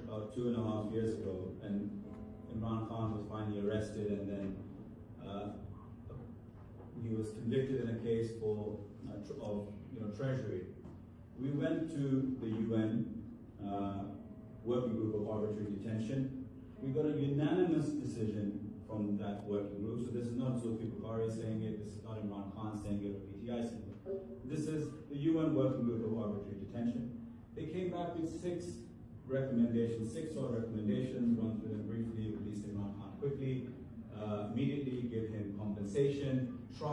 about 2.5 years ago, and Imran Khan was finally arrested, and then he was convicted in a case of treasury. We went to the UN working group of arbitrary detention. We got a unanimous decision from that working group. So this is not Bkhari saying it, this is not Imran Khan saying it, or PTI saying it. This is the UN working group of arbitrary detention. They came back with 6 recommendations, 6 recommendations, run through them briefly, release Imran Khan quickly, immediately give him compensation, put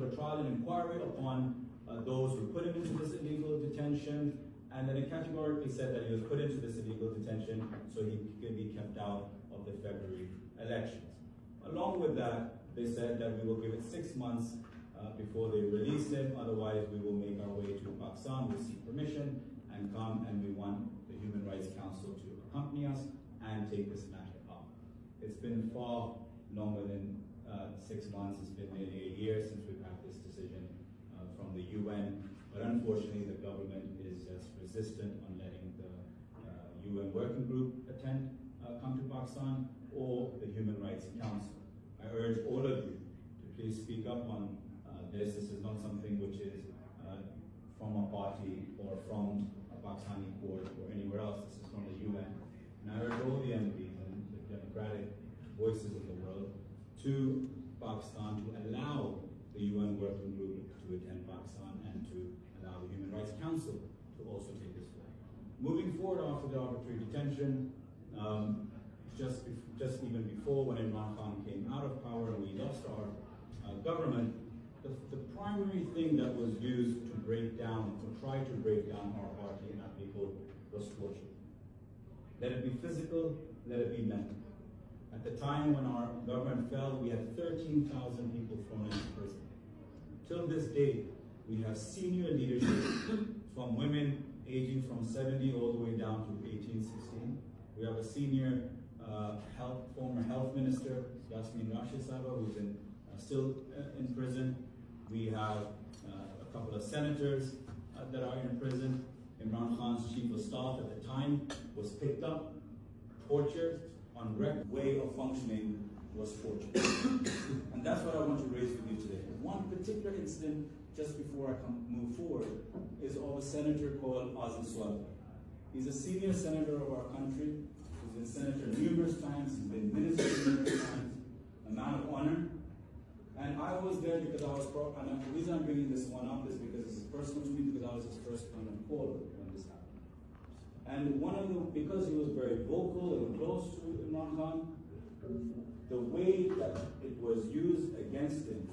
a trial and inquiry upon those who put him into this illegal detention, and then it categorically said that he was put into this illegal detention so he could be kept out of the February elections. Along with that, they said that we will give it 6 months before they release him, otherwise we will make our way to Pakistan, we'll seek permission and come, and we want the Human Rights Council to accompany us and take this matter up. It's been far longer than 6 months, it's been nearly a year since we've had this decision from the UN, but unfortunately the government is just resistant on letting the UN working group come to Pakistan, or the Human Rights Council. I urge all of you to please speak up on this. This is not something which is from a party or from a Pakistani court or anywhere else. This is from the UN. And I urge all the MPs and the democratic voices of the world to Pakistan to allow the UN working group to attend Pakistan and to allow the Human Rights Council to also take this forward. Moving forward after the arbitrary detention, just even before when Imran Khan came out of power and we lost our government, the primary thing that was used to break down, to try to break down our party and our people was torture. Let it be physical, let it be mental. At the time when our government fell, we had 13,000 people thrown into prison. Till this day, we have senior leadership from women aging from 70 all the way down to 18, 16. We have a senior former health minister, Yasmin Rashid Sahaba, who's still in prison. We have a couple of senators that are in prison. Imran Khan's chief of staff at the time was picked up, tortured, on record. Way of functioning was torture. And that's what I want to raise with you today. One particular incident, just before I move forward, is of a senator called Azim Swalba. He's a senior senator of our country. He's been senator numerous times, he's been minister numerous times, a man of honor. And I was there because I was and the reason I'm bringing this one up is because it's personal to me, because I was his first point of call when this happened. And because he was very vocal and close to Imran Khan, the way that it was used against him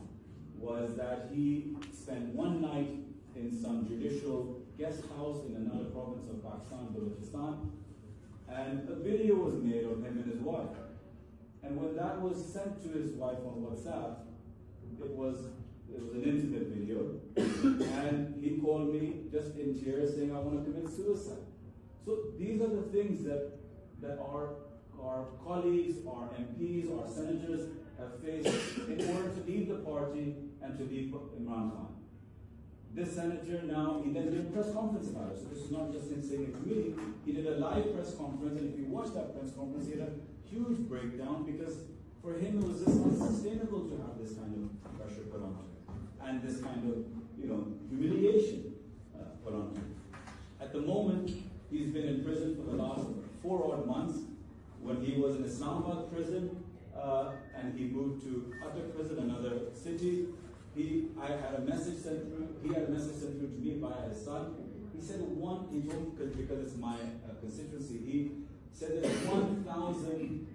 was that he spent one night in some judicial guest house in another province of Pakistan, Balochistan, and a video was made of him and his wife. And when that was sent to his wife on WhatsApp, it was an intimate video, and he called me just in tears saying, I want to commit suicide. So these are the things that our colleagues, our MPs, our senators have faced in order to leave the party and to leave Imran Khan. This senator now, he then did a press conference about it. So this is not just him saying it to me. He did a live press conference, and if you watch that press conference, he had a huge breakdown because for him it was just unsustainable to have this kind of pressure put on him and this kind of humiliation put on him. At the moment, he's been in prison for the last 4 odd months. When he was in Islamabad prison and he moved to Qatar prison, another city, he had a message sent through to me by his son. He said because it's my constituency, he said there's 1,000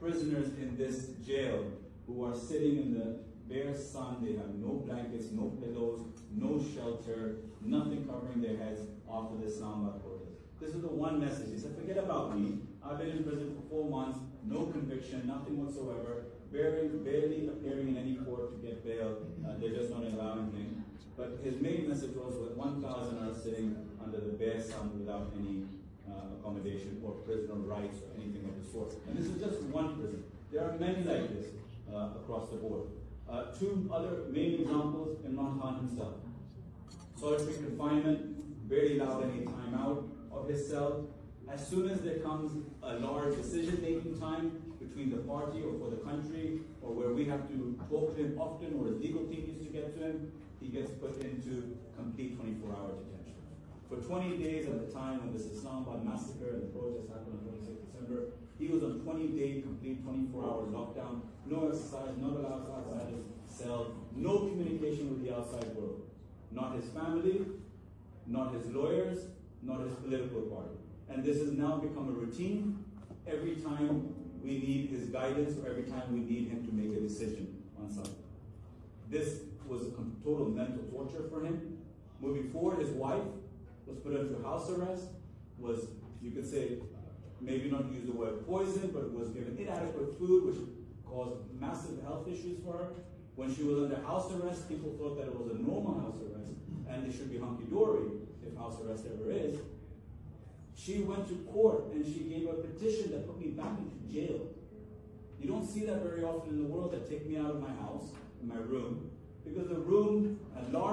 prisoners in this jail who are sitting in the bare sun. They have no blankets, no pillows, no shelter, nothing covering their heads after the Islamabad protest. This is the one message. He said, forget about me. I've been in prison for 4 months, no conviction, nothing whatsoever, barely appearing in any court to get bail. They're just not allowing him. But his main message was that 1,000 are sitting under the bare sun without any accommodation or prisoner rights or anything of the sort. And this is just one prison. There are many like this across the board. 2 other main examples, Imran Khan himself. Solitary confinement, barely allowed any time out of his cell. As soon as there comes a large decision-making time between the party or for the country, or where we have to talk to him often, or his legal team needs to get to him, he gets put into complete 24-hour detention. For 20 days at the time when this Islamabad massacre and the protest happened on 26th December, he was on 20-day complete 24-hour lockdown, no exercise, not allowed outside his cell, no communication with the outside world. Not his family, not his lawyers, not his political party. And this has now become a routine every time we need his guidance, or every time we need him to make a decision on something. This was a total mental torture for him. Moving forward, his wife was put into house arrest, was, you could say, maybe not use the word poison, but was given inadequate food, which caused massive health issues for her. When she was under house arrest, people thought that it was a normal house arrest, and it should be hunky-dory, if house arrest ever is. She went to court, and she gave a petition that put me back into jail. You don't see that very often in the world, that take me out of my house, my room, because the room, a large